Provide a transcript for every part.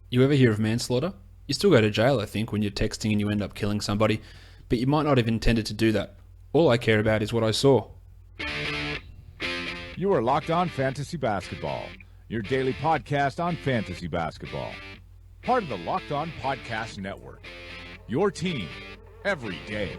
You ever hear of manslaughter? You still go to jail, I think, when you're texting and you end up killing somebody, but you might not have intended to do that. All I care about is what I saw. You are Locked On Fantasy Basketball, your daily podcast on fantasy basketball. Part of the Locked On Podcast Network, your team every day.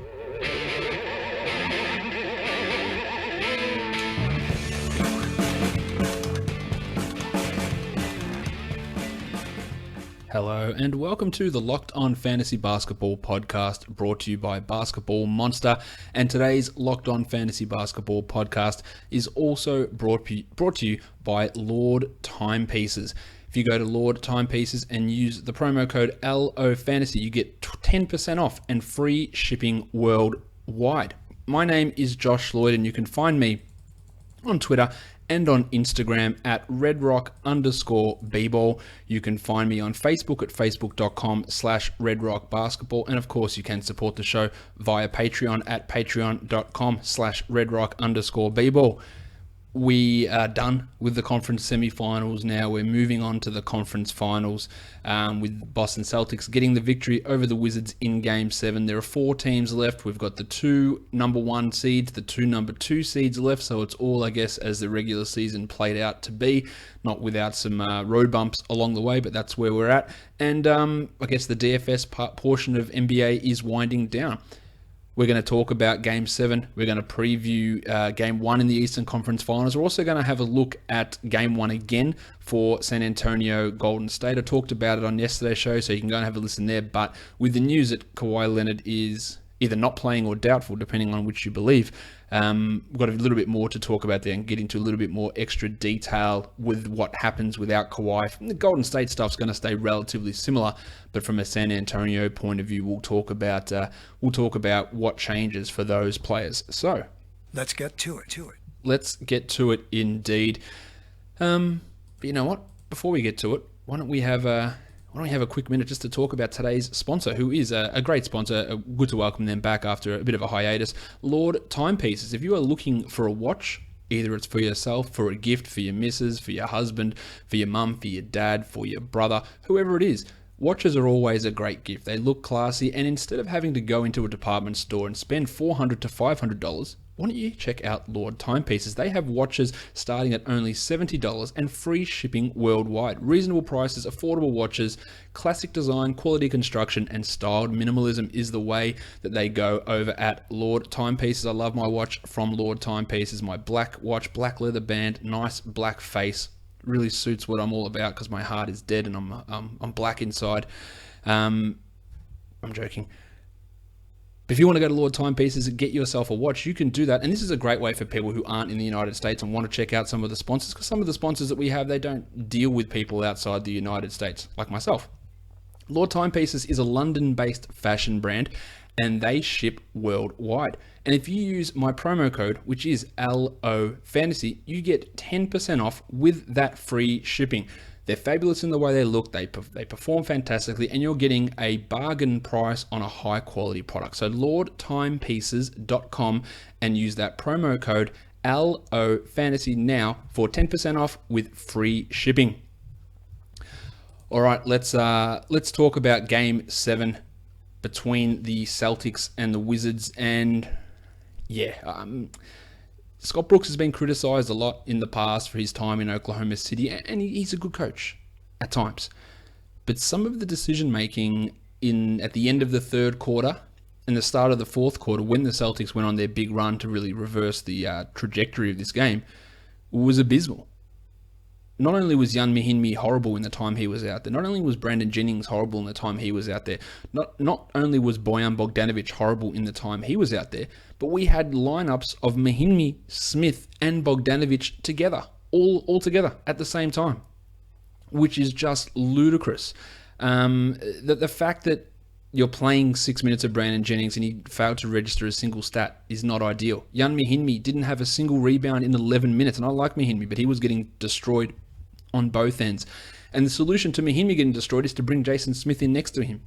Hello and welcome to the Locked On Fantasy Basketball podcast, brought to you by Basketball Monster. And today's Locked On Fantasy Basketball podcast is also brought to you by LLOYD Timepieces. If you go to LLOYD Timepieces and use the promo code LOFantasy, you get 10% off and free shipping worldwide. My name is Josh Lloyd, and you can find me on Twitter and on Instagram at redrock_bball. You can find me on Facebook at facebook.com/redrockbasketball. And of course, you can support the show via Patreon at patreon.com/redrock_bball. We are done with the conference semifinals now. We're moving on to the conference finals with Boston Celtics getting the victory over the Wizards in Game 7. There are 4 teams left. We've got the 2 number 1 seeds, the 2 number 2 seeds left. So it's all, I guess, as the regular season played out to be, not without some road bumps along the way, but that's where we're at. And I guess the DFS portion of NBA is winding down. We're going to talk about Game 7. We're going to preview Game 1 in the Eastern Conference Finals. We're also going to have a look at Game 1 again for San Antonio Golden State. I talked about it on yesterday's show, so you can go and have a listen there. But with the news that Kawhi Leonard is either not playing or doubtful, depending on which you believe, we've got a little bit more to talk about there and get into a little bit more extra detail with what happens without Kawhi. The Golden State stuff's going to stay relatively similar, but from a San Antonio point of view, we'll talk about what changes for those players. So let's get to it. Let's get to it indeed. But you know what? Before we get to it, why don't we have a quick minute just to talk about today's sponsor, who is a great sponsor. Good to welcome them back after a bit of a hiatus. LLOYD Timepieces. If you are looking for a watch, either it's for yourself, for a gift, for your missus, for your husband, for your mum, for your dad, for your brother, whoever it is, watches are always a great gift. They look classy, and instead of having to go into a department store and spend $400 to $500, why don't you check out LLOYD Timepieces? They have watches starting at only $70 and free shipping worldwide. Reasonable prices, affordable watches, classic design, quality construction, and styled minimalism is the way that they go over at LLOYD Timepieces. I love my watch from LLOYD Timepieces. My black watch, black leather band, nice black face. Really suits what I'm all about because my heart is dead and I'm black inside. I'm joking. But if you want to go to LLOYD Timepieces and get yourself a watch, you can do that. And this is a great way for people who aren't in the United States and want to check out some of the sponsors, because some of the sponsors that we have, they don't deal with people outside the United States, like myself. LLOYD Timepieces is a London-based fashion brand, and they ship worldwide. And if you use my promo code, which is LOFantasy, you get 10% off with that free shipping. They're fabulous in the way they look, they perform fantastically, and you're getting a bargain price on a high quality product. So LLOYDtimepieces.com and use that promo code LOFantasy now for 10% off with free shipping. All right, let's talk about Game 7 between the Celtics and the Wizards. And Scott Brooks has been criticized a lot in the past for his time in Oklahoma City, and he's a good coach at times. But some of the decision making at the end of the third quarter and the start of the fourth quarter, when the Celtics went on their big run to really reverse the trajectory of this game, was abysmal. Not only was Jan Mahinmi horrible in the time he was out there, not only was Brandon Jennings horrible in the time he was out there, not only was Bojan Bogdanovic horrible in the time he was out there, but we had lineups of Mahinmi, Smith, and Bogdanovic together, all together at the same time, which is just ludicrous. The fact that you're playing 6 minutes of Brandon Jennings and he failed to register a single stat is not ideal. Jan Mahinmi didn't have a single rebound in 11 minutes, and I like Mahinmi, but he was getting destroyed on both ends. And the solution to Mahinmi getting destroyed is to bring Jason Smith in next to him.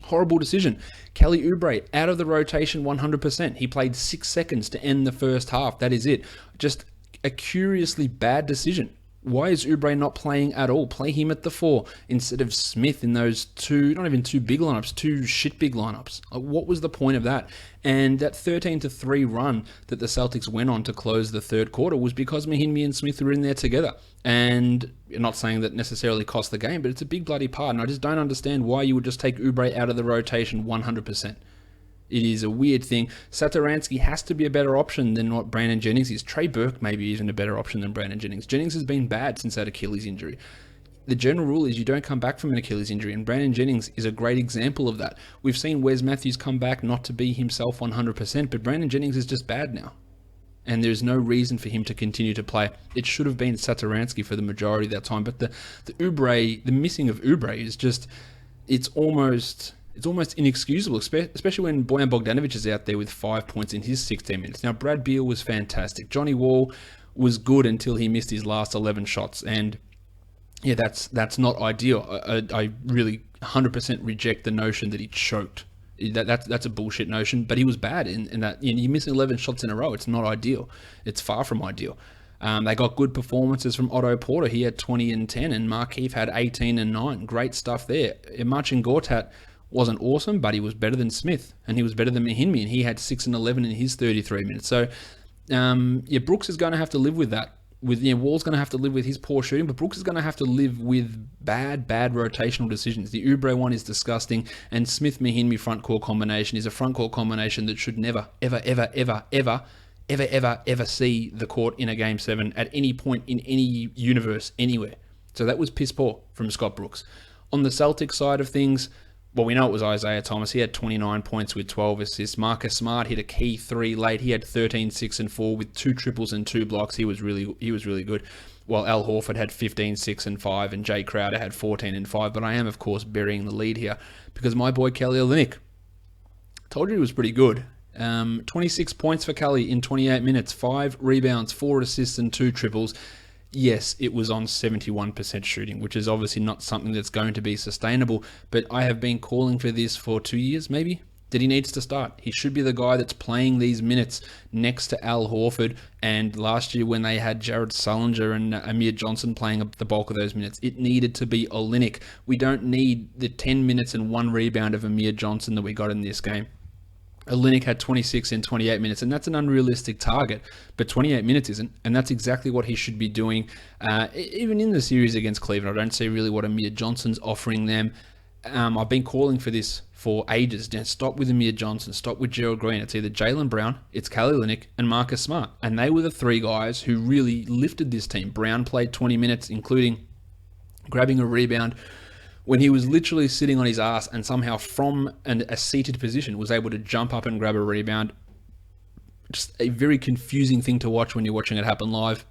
Horrible decision. Kelly Oubre out of the rotation 100%. He played 6 seconds to end the first half. That is it. Just a curiously bad decision. Why is Oubre not playing at all? Play him at the 4 instead of Smith in those two, not even two big lineups, two shit big lineups. What was the point of that? And that 13-3 run that the Celtics went on to close the third quarter was because Mahinmi and Smith were in there together. And I'm not saying that necessarily cost the game, but it's a big bloody part. And I just don't understand why you would just take Oubre out of the rotation 100%. It is a weird thing. Satoransky has to be a better option than what Brandon Jennings is. Trey Burke maybe even a better option than Brandon Jennings. Jennings has been bad since that Achilles injury. The general rule is you don't come back from an Achilles injury, and Brandon Jennings is a great example of that. We've seen Wes Matthews come back not to be himself 100%, but Brandon Jennings is just bad now. And there's no reason for him to continue to play. It should have been Satoransky for the majority of that time, but the missing of Oubre is just, it's almost inexcusable, especially when Bojan Bogdanovic is out there with 5 points in his 16 minutes. Now, Brad Beal was fantastic. Johnny Wall was good until he missed his last 11 shots. And yeah, that's not ideal. I really 100% reject the notion that he choked. That's a bullshit notion, but he was bad in that. You're missing 11 shots in a row. It's not ideal. It's far from ideal. They got good performances from Otto Porter. He had 20 and 10, and Markieff had 18 and 9. Great stuff there. Marcin Gortat wasn't awesome, but he was better than Smith, and he was better than Mahinmi, and he had 6 and 11 in his 33 minutes. So, Brooks is going to have to live with that. Wall's going to have to live with his poor shooting, but Brooks is going to have to live with bad rotational decisions. The Oubre one is disgusting, and Smith-Mahinmi front court combination is a front court combination that should never, ever see the court in a Game 7 at any point in any universe, anywhere. So that was piss poor from Scott Brooks. On the Celtics side of things, well, we know it was Isaiah Thomas. He had 29 points with 12 assists. Marcus Smart hit a key 3 late. He had 13, 6, and 4 with 2 triples and 2 blocks. He was really good. While Al Horford had 15, 6, and 5, and Jay Crowder had 14 and 5. But I am, of course, burying the lead here because my boy Kelly Olynyk, told you he was pretty good. 26 points for Kelly in 28 minutes, 5 rebounds, 4 assists, and 2 triples. Yes, it was on 71% shooting, which is obviously not something that's going to be sustainable, but I have been calling for this for 2 years, maybe, that he needs to start. He should be the guy that's playing these minutes next to Al Horford, and last year when they had Jared Sullinger and Amir Johnson playing up the bulk of those minutes, it needed to be Olynyk. We don't need the 10 minutes and 1 rebound of Amir Johnson that we got in this game. Olynyk had 26 in 28 minutes, and that's an unrealistic target, but 28 minutes isn't, and that's exactly what he should be doing. Even in the series against Cleveland, I don't see really what Amir Johnson's offering them. I've been calling for this for ages. Stop with Amir Johnson, stop with Gerald Green. It's either Jaylen Brown, it's Kelly Olynyk, and Marcus Smart, and they were the 3 guys who really lifted this team. Brown played 20 minutes, including grabbing a rebound when he was literally sitting on his ass and somehow from a seated position was able to jump up and grab a rebound. Just a very confusing thing to watch when you're watching it happen live.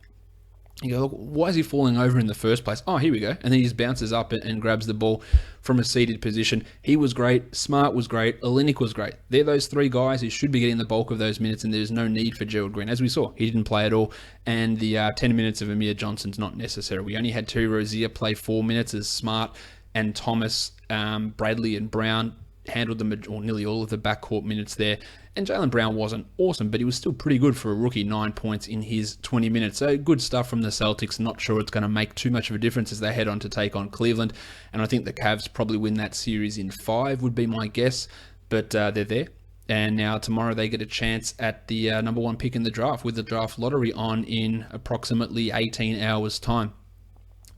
You go, look, why is he falling over in the first place? Oh, here we go. And then he just bounces up and grabs the ball from a seated position. He was great. Smart was great. Olynyk was great. They're those 3 guys who should be getting the bulk of those minutes, and there's no need for Gerald Green. As we saw, he didn't play at all, and the 10 minutes of Amir Johnson's not necessary. We only had Terry Rozier play 4 minutes as Smart and Thomas, Bradley and Brown handled nearly all of the backcourt minutes there. And Jaylen Brown wasn't awesome, but he was still pretty good for a rookie, 9 points in his 20 minutes. So good stuff from the Celtics. Not sure it's going to make too much of a difference as they head on to take on Cleveland. And I think the Cavs probably win that series in 5 would be my guess, but they're there. And now tomorrow they get a chance at the number 1 pick in the draft with the draft lottery on in approximately 18 hours' time.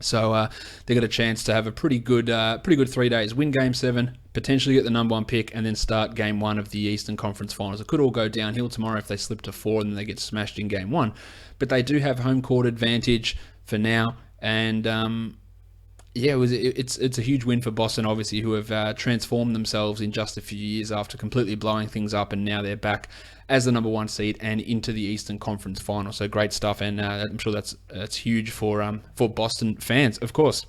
So they got a chance to have a pretty good 3 days. Win Game 7, potentially get the number 1 pick, and then start Game 1 of the Eastern Conference Finals. It could all go downhill tomorrow if they slip to 4 and then they get smashed in Game 1. But they do have home court advantage for now. And it's a huge win for Boston, obviously, who have transformed themselves in just a few years after completely blowing things up, and now they're back as the number 1 seed and into the Eastern Conference Final. So great stuff, and I'm sure that's huge for Boston fans, of course.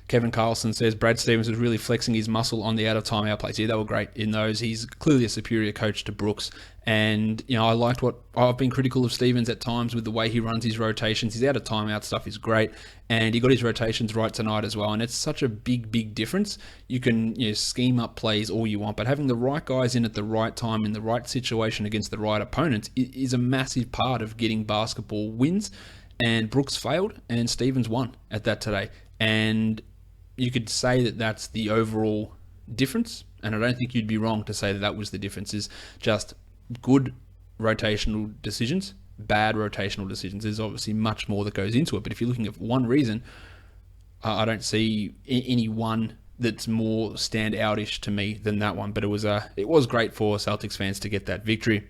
Kevin Carlson says Brad Stevens was really flexing his muscle on the out-of-timeout plays. Yeah, they were great in those. He's clearly a superior coach to Brooks. And, I liked I've been critical of Stevens at times with the way he runs his rotations. His out-of-timeout stuff is great. And he got his rotations right tonight as well. And it's such a big difference. You can scheme up plays all you want, but having the right guys in at the right time in the right situation against the right opponents is a massive part of getting basketball wins. and Brooks failed, and Stevens won at that today. And you could say that that's the overall difference, and I don't think you'd be wrong to say that that was the difference, is just good rotational decisions, bad rotational decisions. There's obviously much more that goes into it, but if you're looking at one reason, I don't see any one that's more standoutish to me than that one. But it was great for Celtics fans to get that victory.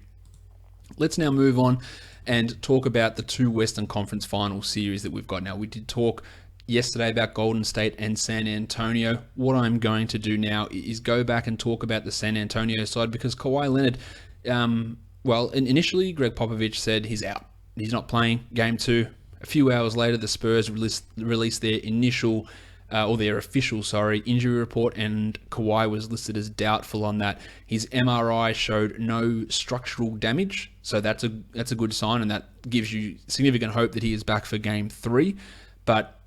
Let's now move on and talk about the two Western Conference Final series that we've got now. We did talk yesterday about Golden State and San Antonio. What I'm going to do now is go back and talk about the San Antonio side, because Kawhi Leonard, initially Greg Popovich said he's out. He's not playing Game 2. A few hours later, the Spurs released their official injury report, and Kawhi was listed as doubtful on that. His MRI showed no structural damage, so that's a good sign, and that gives you significant hope that he is back for Game 3. But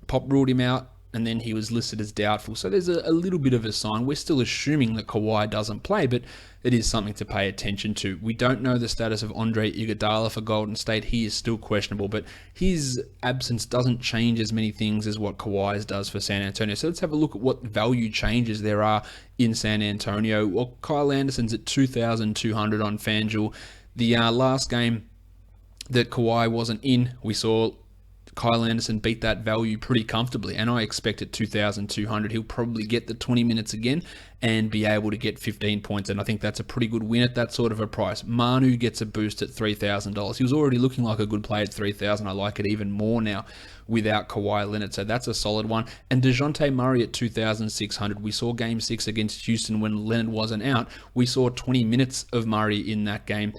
Pop ruled him out, and then he was listed as doubtful. So there's a little bit of a sign. We're still assuming that Kawhi doesn't play, but it is something to pay attention to. We don't know the status of Andre Iguodala for Golden State. He is still questionable, but his absence doesn't change as many things as what Kawhi's does for San Antonio. So let's have a look at what value changes there are in San Antonio. Well, Kyle Anderson's at 2,200 on FanDuel. The last game that Kawhi wasn't in, we saw Kyle Anderson beat that value pretty comfortably, and I expect at 2,200 he'll probably get the 20 minutes again and be able to get 15 points, and I think that's a pretty good win at that sort of a price. Manu gets a boost at $3,000. He was already looking like a good play at 3,000. I like it even more now without Kawhi Leonard, so that's a solid one. And DeJounte Murray at 2,600. We saw Game 6 against Houston when Leonard wasn't out. We saw 20 minutes of Murray in that game.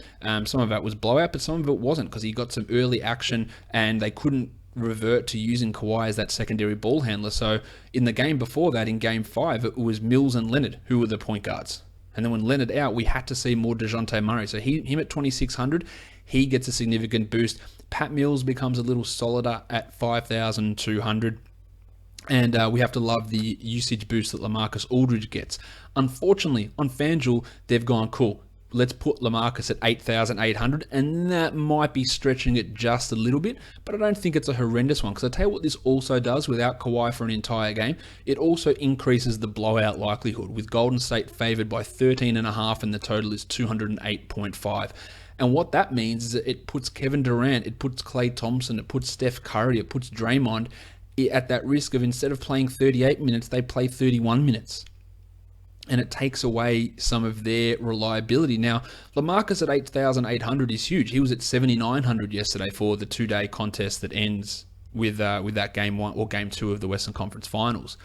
Some of that was blowout, but some of it wasn't, because he got some early action and they couldn't revert to using Kawhi as that secondary ball handler. So in the game before that, in Game 5, it was Mills and Leonard who were the point guards. And then when Leonard out, we had to see more DeJounte Murray. So him at 2,600, he gets a significant boost. Pat Mills becomes a little solider at 5,200. And we have to love the usage boost that LaMarcus Aldridge gets. Unfortunately, on FanDuel, they've gone, cool, let's put LaMarcus at 8,800, and that might be stretching it just a little bit, but I don't think it's a horrendous one, because I tell you what this also does without Kawhi for an entire game. It also increases the blowout likelihood, with Golden State favored by 13.5, and the total is 208.5. And what that means is that it puts Kevin Durant, it puts Klay Thompson, it puts Steph Curry, it puts Draymond at that risk of, instead of playing 38 minutes, they play 31 minutes. And it takes away some of their reliability. Now, LaMarcus at 8,800 is huge. He was at 7,900 yesterday for the two-day contest that ends with that Game 1 or Game 2 of the Western Conference Finals.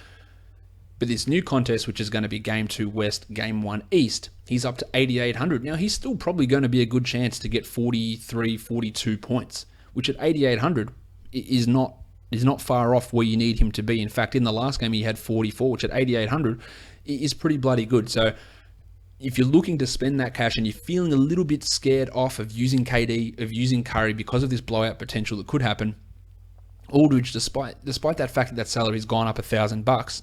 But this new contest, which is going to be Game 2 West, Game 1 East, he's up to 8,800. Now, he's still probably going to be a good chance to get 43, 42 points, which at 8,800 is not far off where you need him to be. In fact, in the last game, he had 44, which at 8,800 is pretty bloody good. So if you're looking to spend that cash and you're feeling a little bit scared off of using KD, of using Curry because of this blowout potential that could happen, Aldridge, despite that fact that salary's gone up $1,000,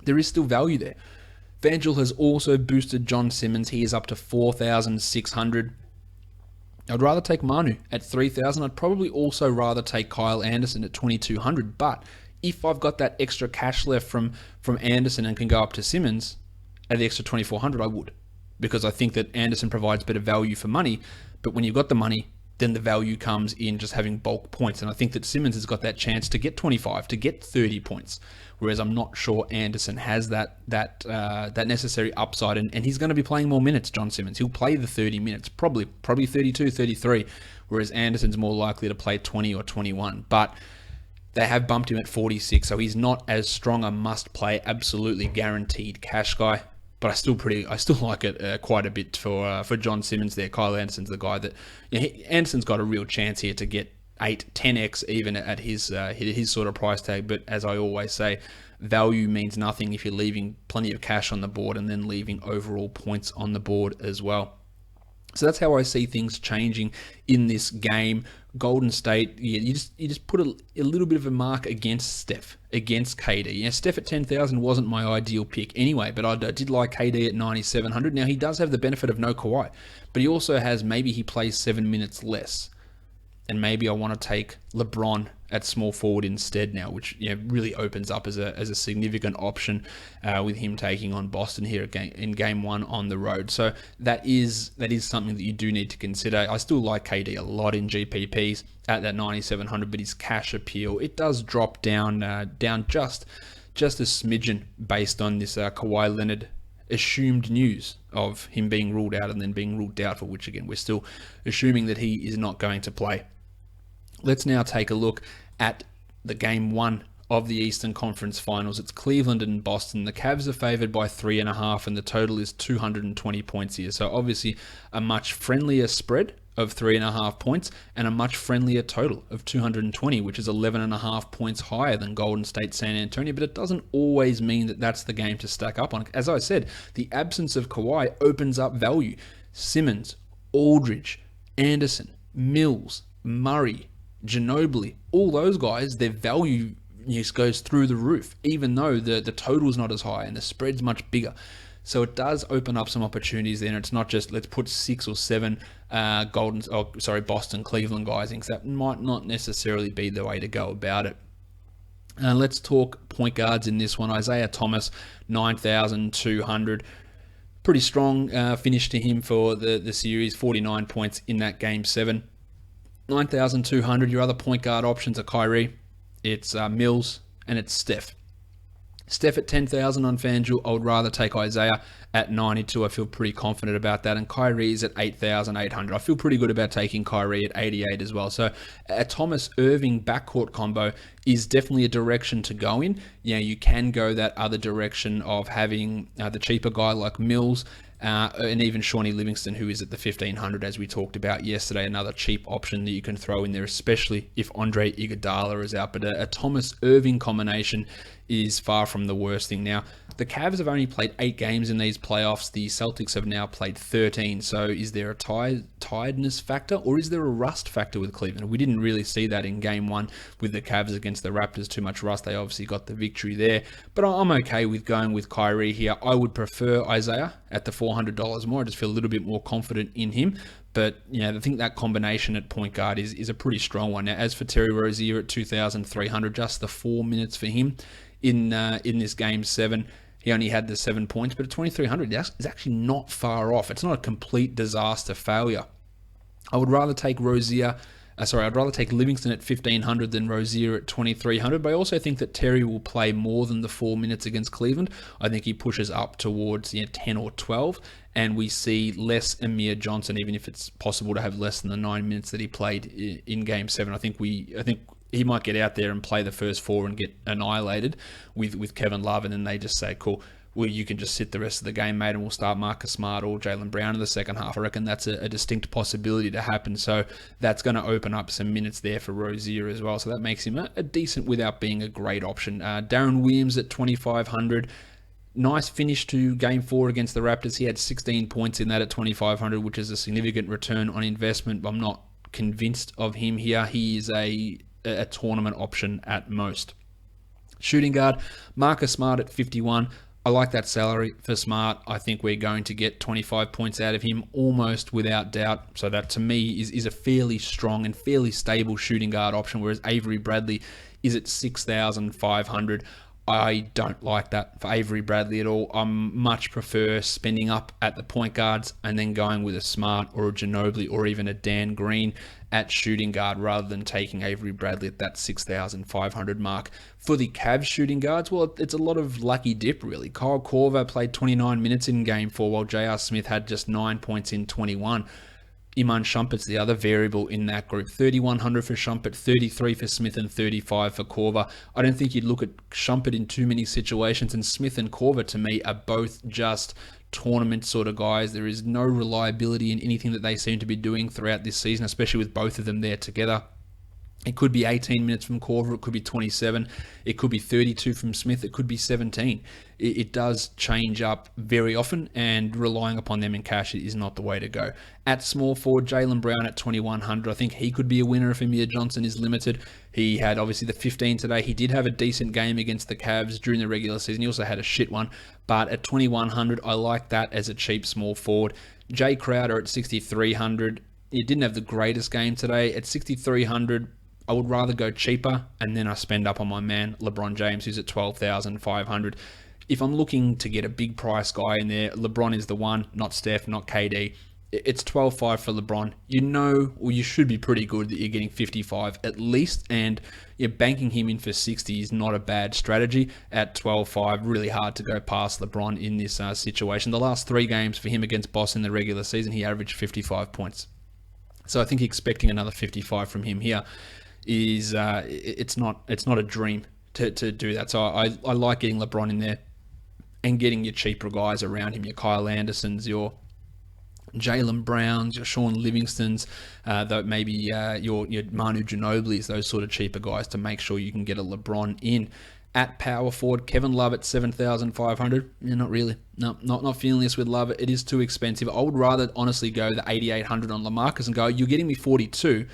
there is still value there. FanDuel has also boosted John Simmons. He is up to 4,600. I'd rather take Manu at 3,000. I'd probably also rather take Kyle Anderson at 2,200. But if I've got that extra cash left from Anderson and can go up to Simmons at the extra 2,400, I would. Because I think that Anderson provides better value for money. But when you've got the money, then the value comes in just having bulk points. And I think that Simmons has got that chance to get 25, to get 30 points. Whereas I'm not sure Anderson has that necessary upside. And he's going to be playing more minutes, John Simmons. He'll play the 30 minutes, probably 32, 33. Whereas Anderson's more likely to play 20 or 21. But they have bumped him at 46, so he's not as strong a must-play, absolutely guaranteed cash guy. But I still like it quite a bit for John Simmons there. Kyle Anderson's the guy that, Anderson's got a real chance here to get 10x even at his sort of price tag. But as I always say, value means nothing if you're leaving plenty of cash on the board and then leaving overall points on the board as well. So that's how I see things changing in this game. Golden State, you just put a little bit of a mark against Steph, against KD. Steph at 10,000 wasn't my ideal pick anyway, but I did like KD at 9,700. Now, he does have the benefit of no Kawhi, but he also has, maybe he plays 7 minutes less. and maybe I want to take LeBron at small forward instead now, which really opens up as a significant option with him taking on Boston here in game one on the road. So that is something that you do need to consider. I still like KD a lot in GPPs at that 9,700, but his cash appeal, it does drop down just a smidgen based on this Kawhi Leonard assumed news of him being ruled out and then being ruled doubtful, which again, we're still assuming that he is not going to play. Let's now take a look at the game one of the Eastern Conference Finals. It's Cleveland and Boston. The Cavs are favored by 3.5, and the total is 220 points here. So obviously a much friendlier spread of 3.5 points and a much friendlier total of 220, which is 11.5 points higher than Golden State San Antonio. But it doesn't always mean that that's the game to stack up on. As I said, the absence of Kawhi opens up value. Simmons, Aldridge, Anderson, Mills, Murray, Ginobili, all those guys, their value goes through the roof, even though the total's not as high and the spread's much bigger. So it does open up some opportunities there, and it's not just let's put 6 or 7 Boston, Cleveland guys in, because that might not necessarily be the way to go about it. Let's talk point guards in this one. Isaiah Thomas, 9,200. Pretty strong finish to him for the series, 49 points in that game 7. 9,200. Your other point guard options are Kyrie, it's Mills, and it's Steph. Steph at 10,000 on FanDuel. I would rather take Isaiah at 92. I feel pretty confident about that. And Kyrie is at 8,800. I feel pretty good about taking Kyrie at 88 as well. So a Thomas Irving backcourt combo is definitely a direction to go in. You can go that other direction of having the cheaper guy like Mills, and even Shawnee Livingston, who is at the 1,500, as we talked about yesterday, another cheap option that you can throw in there, especially if Andre Iguodala is out. But a Thomas Irving combination is far from the worst thing. Now, the Cavs have only played 8 games in these playoffs. The Celtics have now played 13. So is there a tiredness factor, or is there a rust factor with Cleveland? We didn't really see that in game one with the Cavs against the Raptors. Too much rust. They obviously got the victory there. But I'm okay with going with Kyrie here. I would prefer Isaiah at the $400 more. I just feel a little bit more confident in him. But I think that combination at point guard is a pretty strong one. Now, as for Terry Rozier at 2,300, just the 4 minutes for him in this game 7. He only had the 7 points, but at 2,300 is actually not far off. It's not a complete disaster failure. I would rather take I'd rather take Livingston at 1,500 than Rozier at 2,300, but I also think that Terry will play more than the 4 minutes against Cleveland. I think he pushes up towards 10 or 12, and we see less Amir Johnson, even if it's possible to have less than the 9 minutes that he played in Game 7. I think he might get out there and play the first 4 and get annihilated with Kevin Love, and then they just say, cool, well, you can just sit the rest of the game, mate, and we'll start Marcus Smart or Jaylen Brown in the second half. I reckon that's a distinct possibility to happen. So that's going to open up some minutes there for Rozier as well. So that makes him a decent without being a great option. Darren Williams at 2,500. Nice finish to Game 4 against the Raptors. He had 16 points in that at 2,500, which is a significant return on investment. I'm not convinced of him here. He is a tournament option at most. Shooting guard, Marcus Smart at 51. I like that salary for Smart. I think we're going to get 25 points out of him almost without doubt. So that to me is a fairly strong and fairly stable shooting guard option, whereas Avery Bradley is at 6,500. I don't like that for Avery Bradley at all. I much prefer spending up at the point guards and then going with a Smart or a Ginobili or even a Dan Green at shooting guard rather than taking Avery Bradley at that 6,500 mark. For the Cavs shooting guards, well, it's a lot of lucky dip, really. Kyle Korver played 29 minutes in Game 4 while J.R. Smith had just 9 points in 21. Iman Shumpert's the other variable in that group. 3,100 for Shumpert, 33 for Smith, and 35 for Korver. I don't think you'd look at Shumpert in too many situations, and Smith and Korver, to me, are both just tournament sort of guys. There is no reliability in anything that they seem to be doing throughout this season, especially with both of them there together. It could be 18 minutes from Korver, it could be 27, it could be 32 from Smith, it could be 17. It does change up very often, and relying upon them in cash is not the way to go. At small forward, Jaylen Brown at 2,100. I think he could be a winner if Amir Johnson is limited. He had obviously the 15 today. He did have a decent game against the Cavs during the regular season. He also had a shit one, but at 2,100, I like that as a cheap small forward. Jay Crowder at 6,300. He didn't have the greatest game today. At 6,300, I would rather go cheaper, and then I spend up on my man, LeBron James, who's at 12,500. If I'm looking to get a big price guy in there, LeBron is the one, not Steph, not KD. It's 12.5 for LeBron. You know, or you should be pretty good that you're getting 55 at least, and banking him in for 60 is not a bad strategy. At 12.5, really hard to go past LeBron in this situation. The last 3 games for him against Boston in the regular season, he averaged 55 points. So I think expecting another 55 from him here is it's not a dream to do that. So I like getting LeBron in there and getting your cheaper guys around him, your Kyle Andersons, your Jaylen Browns, your Sean Livingstons, maybe your Manu Ginobili's, those sort of cheaper guys to make sure you can get a LeBron in. At power forward, Kevin Love at 7,500. Not really. No, not feeling this with Love. It is too expensive. I would rather honestly go the 8,800 on LaMarcus and go, you're getting me 42.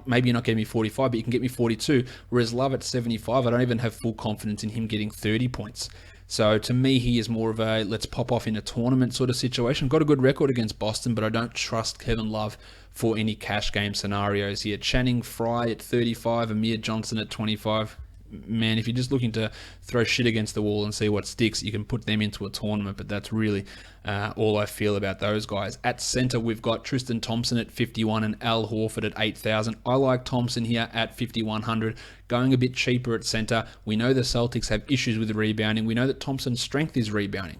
Maybe you're not getting me 45, but you can get me 42. Whereas Love at 75, I don't even have full confidence in him getting 30 points. So to me, he is more of a let's pop off in a tournament sort of situation. Got a good record against Boston, but I don't trust Kevin Love for any cash game scenarios here. Channing Frye at 35, Amir Johnson at 25. Man, if you're just looking to throw shit against the wall and see what sticks, you can put them into a tournament, but that's really all I feel about those guys. At center, we've got Tristan Thompson at 51 and Al Horford at 8,000. I like Thompson here at 5,100, going a bit cheaper at center. We know the Celtics have issues with rebounding. We know that Thompson's strength is rebounding.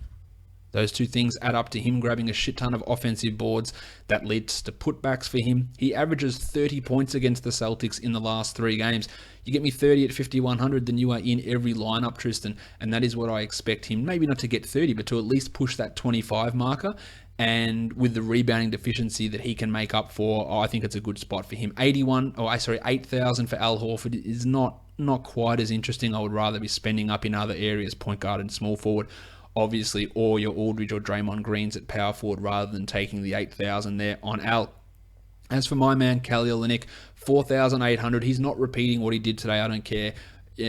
Those two things add up to him grabbing a shit ton of offensive boards. That leads to putbacks for him. He averages 30 points against the Celtics in the last 3 games. You get me 30 at 5,100, then you are in every lineup, Tristan. And that is what I expect him, maybe not to get 30, but to at least push that 25 marker. And with the rebounding deficiency that he can make up for, I think it's a good spot for him. 8,000 for Al Horford is not quite as interesting. I would rather be spending up in other areas, point guard and small forward, obviously, or your Aldridge or Draymond Greens at power forward rather than taking the 8,000 there on Al. As for my man, Kelly Olynyk, 4,800. He's not repeating what he did today. I don't care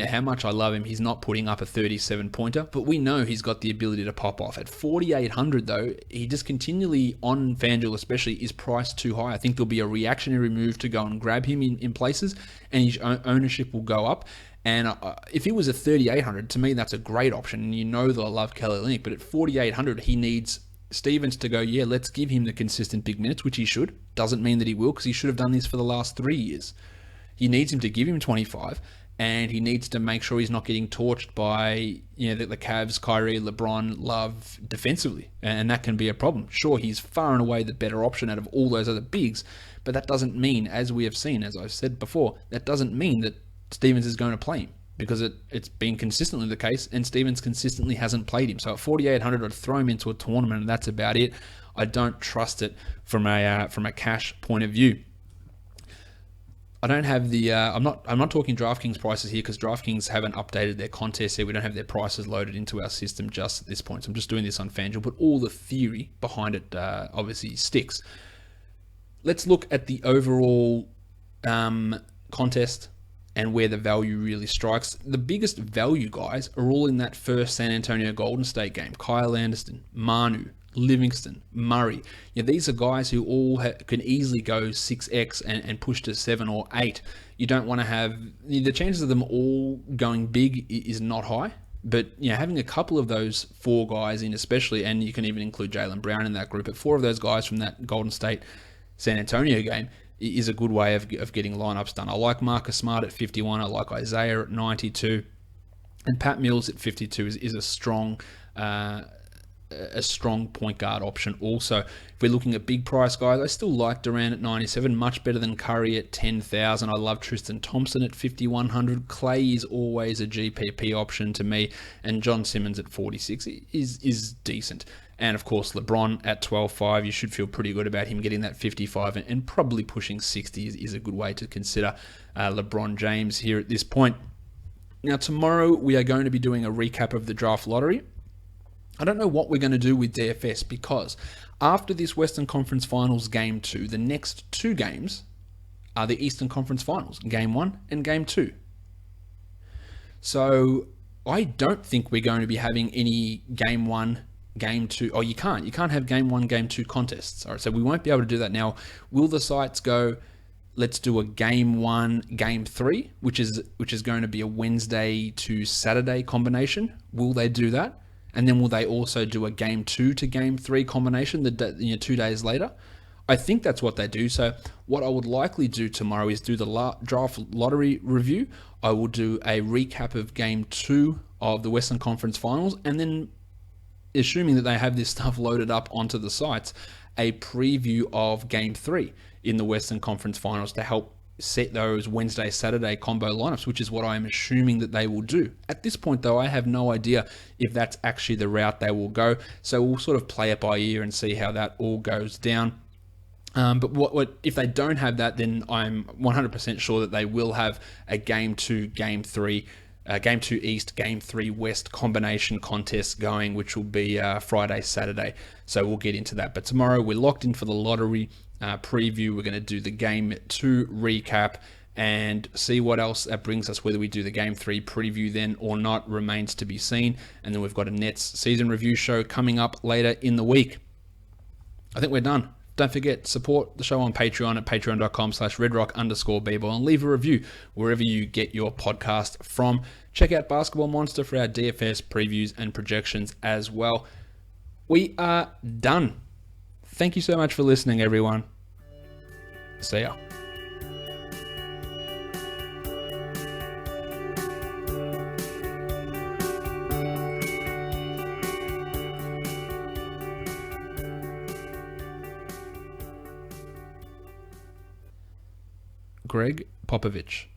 how much I love him. He's not putting up a 37-pointer, but we know he's got the ability to pop off. At 4,800, though, he just continually, on FanDuel especially, is priced too high. I think there'll be a reactionary move to go and grab him in places, and his ownership will go up. And if he was a 3,800, to me, that's a great option. And you know that I love Kelly Olynyk, but at 4,800, he needs Stevens to go, yeah, let's give him the consistent big minutes, which he should. Doesn't mean that he will, because he should have done this for the last 3 years. He needs him to give him 25, and he needs to make sure he's not getting torched by the Cavs, Kyrie, LeBron, Love defensively. And that can be a problem. Sure, he's far and away the better option out of all those other bigs, but that doesn't mean, as we have seen, as I've said before, that doesn't mean that Stevens is going to play him, because it's been consistently the case, and Stevens consistently hasn't played him. So at 4,800, I'd throw him into a tournament, and that's about it. I don't trust it from a cash point of view. I don't have the. I'm not talking DraftKings prices here, because DraftKings haven't updated their contest here. We don't have their prices loaded into our system just at this point. So I'm just doing this on FanDuel, but all the theory behind it obviously sticks. Let's look at the overall contest and where the value really strikes. The biggest value guys are all in that first San Antonio Golden State game. Kyle Anderson, Manu, Livingston, Murray. These are guys who all can easily go 6x and push to 7 or 8. You don't want to have... The chances of them all going big is not high. But having a couple of those 4 guys in especially, and you can even include Jaylen Brown in that group, but 4 of those guys from that Golden State San Antonio game is a good way of getting lineups done. I like Marcus Smart at 51. I like Isaiah at 92. And Pat Mills at 52 is a strong point guard option also. If we're looking at big price guys, I still like Durant at 97, much better than Curry at 10,000. I love Tristan Thompson at 5,100. Clay is always a GPP option to me, and John Simmons at 46 is decent. And of course, LeBron at 12.5, you should feel pretty good about him getting that 55 and probably pushing 60 is a good way to consider LeBron James here at this point. Now, tomorrow we are going to be doing a recap of the draft lottery. I don't know what we're going to do with DFS, because after this Western Conference Finals Game 2, the next 2 games are the Eastern Conference Finals, Game 1 and Game 2. So I don't think we're going to be having any Game 1 game 2. Oh, you can't have game 1, game 2 contests. All right, so we won't be able to do that now. Will the sites go, let's do a game 1, game 3, which is going to be a Wednesday to Saturday combination? Will they do that? And then will they also do a game 2 to game 3 combination 2 days later? I think that's what they do. So what I would likely do tomorrow is do the draft lottery review. I will do a recap of game 2 of the Western Conference Finals, and then, assuming that they have this stuff loaded up onto the sites, a preview of game 3 in the Western Conference Finals to help set those Wednesday, Saturday combo lineups, which is what I'm assuming that they will do. At this point, though, I have no idea if that's actually the route they will go. So we'll sort of play it by ear and see how that all goes down. But what if they don't have that, then I'm 100% sure that they will have a game 2, game 3, game 2 East, game 3 West combination contest going, which will be Friday, Saturday. So we'll get into that. But tomorrow we're locked in for the lottery preview. We're going to do the game 2 recap and see what else that brings us. Whether we do the game 3 preview then or not remains to be seen. And then we've got a Nets season review show coming up later in the week. I think we're done. Don't forget, support the show on Patreon at patreon.com/redrock_bball and leave a review wherever you get your podcast from. Check out Basketball Monster for our DFS previews and projections as well. We are done. Thank you so much for listening, everyone. See ya. Greg Popovich.